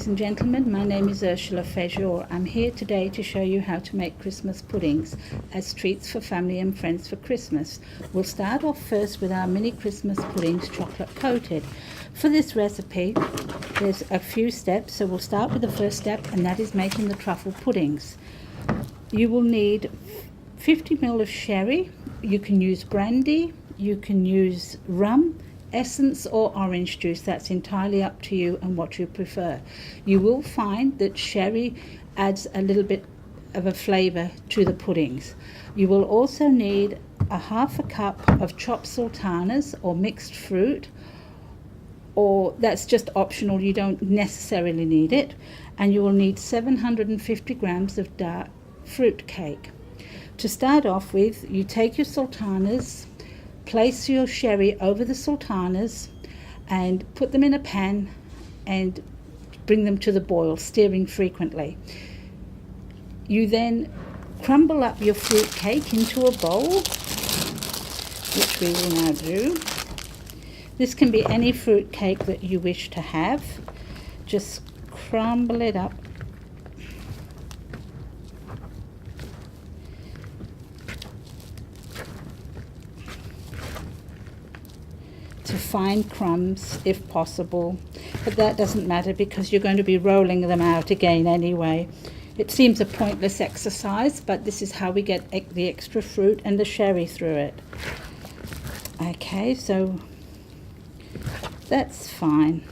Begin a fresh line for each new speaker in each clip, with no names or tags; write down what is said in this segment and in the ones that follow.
ladies and gentlemen, my name is Ursula Feszczur. I'm here today to show you how to make Christmas puddings as treats for family and friends for Christmas. We'll start off first with our mini Christmas puddings chocolate coated. For this recipe, there's a few steps, so we'll start with the first step, and that is making the truffle puddings. You will need 50 ml of sherry. You can use brandy, you can use rum, essence or orange juice. That's entirely up to you and what you prefer. You will find that sherry adds a little bit of a flavour to the puddings. You will also need a half a cup of chopped sultanas or mixed fruit, or that's just optional, you don't necessarily need it. And you will need 750 grams of dark fruit cake. To start off with, you take your sultanas, place your sherry over the sultanas and put them in a pan and bring them to the boil, stirring frequently. You then crumble up your fruit cake into a bowl, which we will now do. This can be any fruit cake that you wish to have. Just crumble it up. To fine crumbs if possible, but that doesn't matter because you're going to be rolling them out again anyway. It seems a pointless exercise, but this is how we get the extra fruit and the sherry through it. Okay, so that's fine.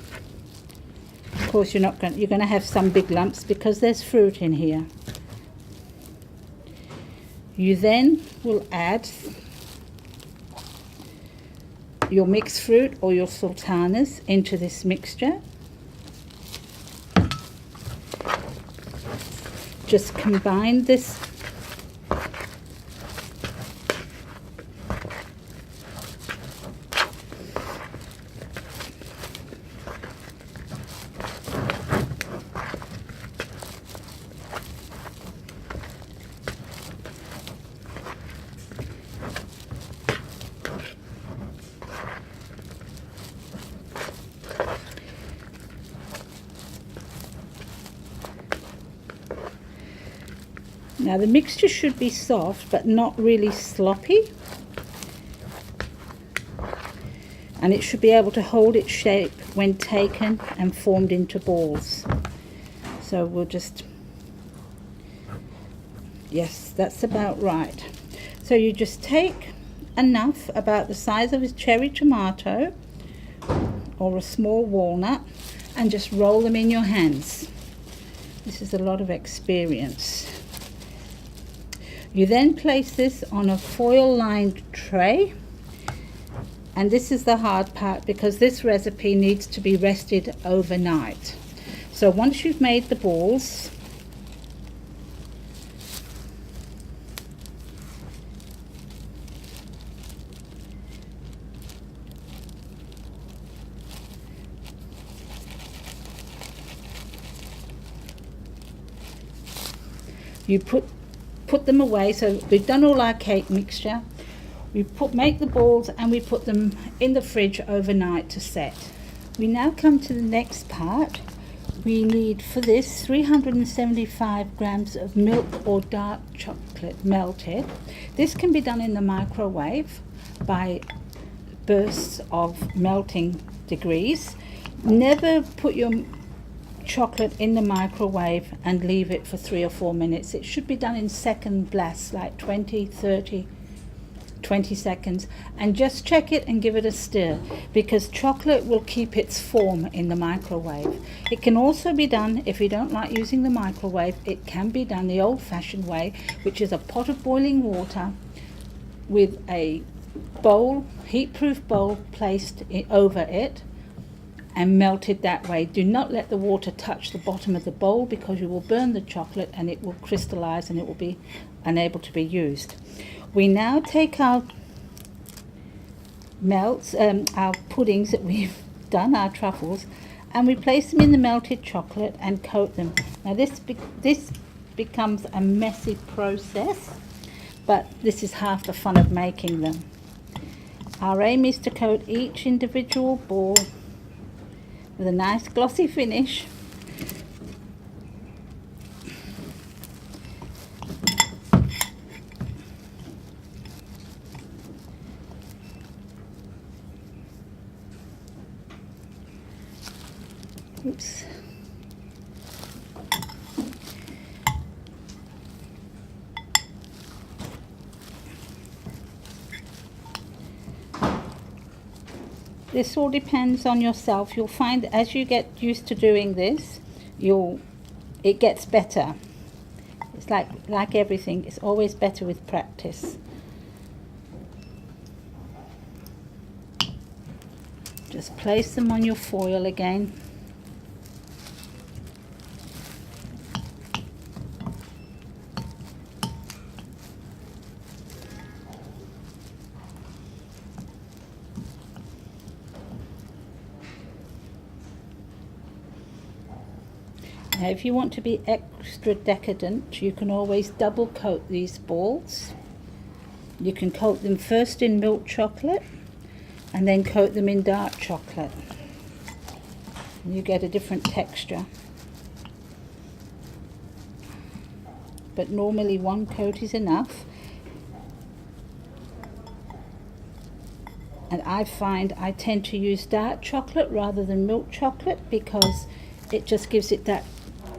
Of course you're going to have some big lumps because there's fruit in here. You then will add your mixed fruit or your sultanas into this mixture. Just combine this . Now the mixture should be soft but not really sloppy, and it should be able to hold its shape when taken and formed into balls. So we'll just, yes, that's about right. So you just take enough, about the size of a cherry tomato or a small walnut, and just roll them in your hands. This is a lot of experience. You then place this on a foil-lined tray, and this is the hard part because this recipe needs to be rested overnight. So once you've made the balls, you put them away. So we've done all our cake mixture. We make the balls and we put them in the fridge overnight to set. We now come to the next part. We need for this 375 grams of milk or dark chocolate melted. This can be done in the microwave by bursts of melting degrees. Never put your chocolate in the microwave and leave it for 3 or 4 minutes. It should be done in second blasts, like 20, 30, 20 seconds, and just check it and give it a stir because chocolate will keep its form in the microwave. It can also be done, if you don't like using the microwave, it can be done the old-fashioned way, which is a pot of boiling water with a bowl, heat-proof bowl placed over it and melted that way. Do not let the water touch the bottom of the bowl because you will burn the chocolate and it will crystallize and it will be unable to be used. We now take our our puddings that we've done, our truffles, and we place them in the melted chocolate and coat them. Now this becomes a messy process, but this is half the fun of making them. Our aim is to coat each individual ball with a nice glossy finish. Oops. This all depends on yourself. You'll find as you get used to doing this, it gets better. It's like everything, it's always better with practice. Just place them on your foil again. Now, if you want to be extra decadent, you can always double coat these balls. You can coat them first in milk chocolate and then coat them in dark chocolate. And you get a different texture. But normally one coat is enough. And I find I tend to use dark chocolate rather than milk chocolate because it just gives it that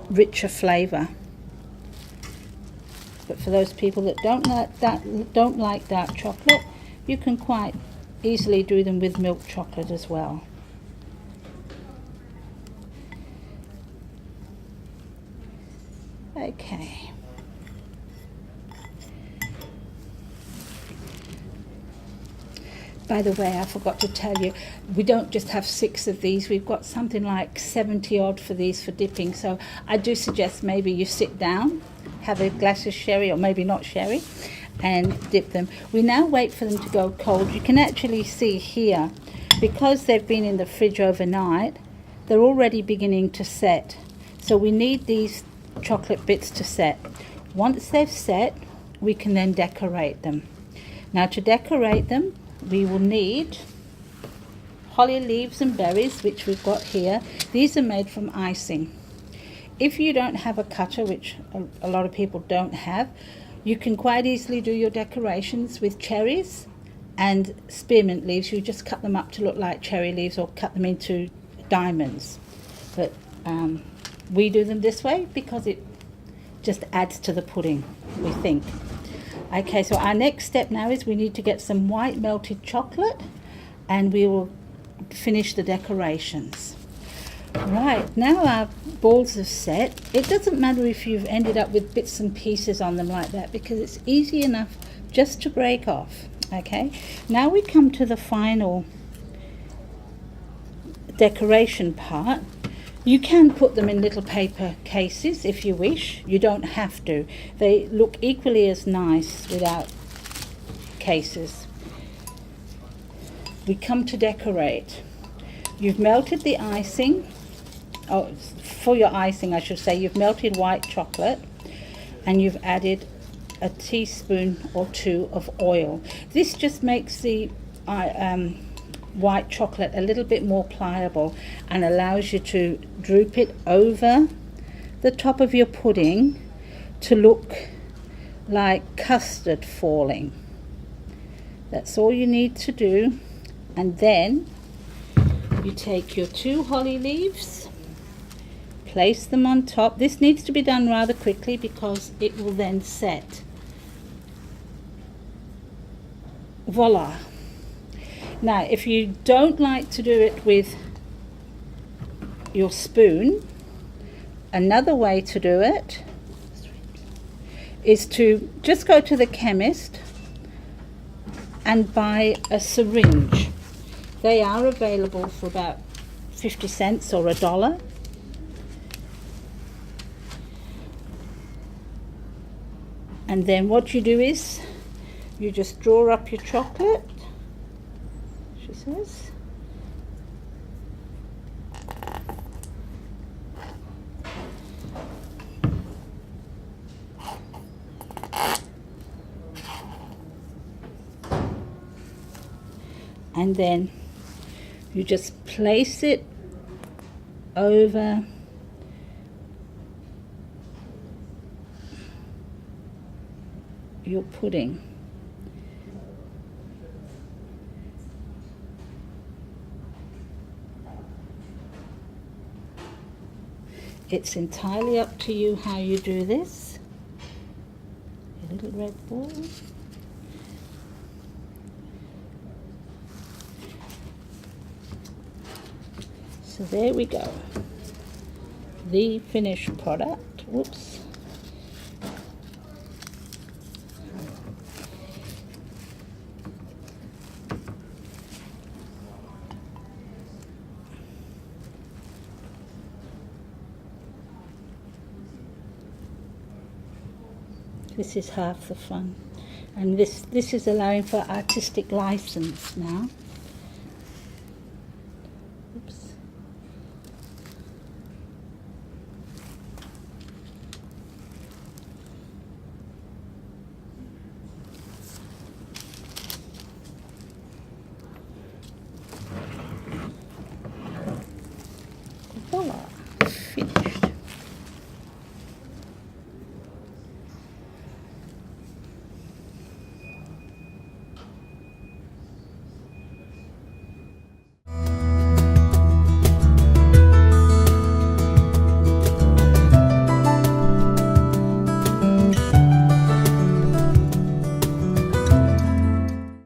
richer flavour. But for those people that don't like dark chocolate, you can quite easily do them with milk chocolate as well. Okay. By the way, I forgot to tell you, we don't just have 6 of these, we've got something like 70 odd for these for dipping. So I do suggest maybe you sit down, have a glass of sherry, or maybe not sherry, and dip them. We now wait for them to go cold. You can actually see here, because they've been in the fridge overnight, they're already beginning to set. So we need these chocolate bits to set. Once they've set, we can then decorate them. Now to decorate them, we will need holly leaves and berries, which we've got here. These are made from icing. If you don't have a cutter, which a lot of people don't have, you can quite easily do your decorations with cherries and spearmint leaves. You just cut them up to look like cherry leaves or cut them into diamonds. But we do them this way because it just adds to the pudding, we think. Okay, so our next step now is we need to get some white melted chocolate and we will finish the decorations. Right, now our balls are set. It doesn't matter if you've ended up with bits and pieces on them like that because it's easy enough just to break off. Okay, now we come to the final decoration part. You can put them in little paper cases if you wish. You don't have to. They look equally as nice without cases. We come to decorate. You've melted the icing. Oh, for your icing I should say, you've melted white chocolate and you've added a teaspoon or 2 of oil. This just makes the white chocolate a little bit more pliable and allows you to droop it over the top of your pudding to look like custard falling. That's all you need to do. And then you take your 2 holly leaves, place them on top. This needs to be done rather quickly because it will then set. Voila. Now, if you don't like to do it with your spoon, another way to do it is to just go to the chemist and buy a syringe. They are available for about 50 cents or $1. And then what you do is you just draw up your chocolate, she says. And then you just place it over your pudding. It's entirely up to you how you do this. A little red ball. So there we go. The finished product. Whoops. This is half the fun, and this is allowing for artistic license now.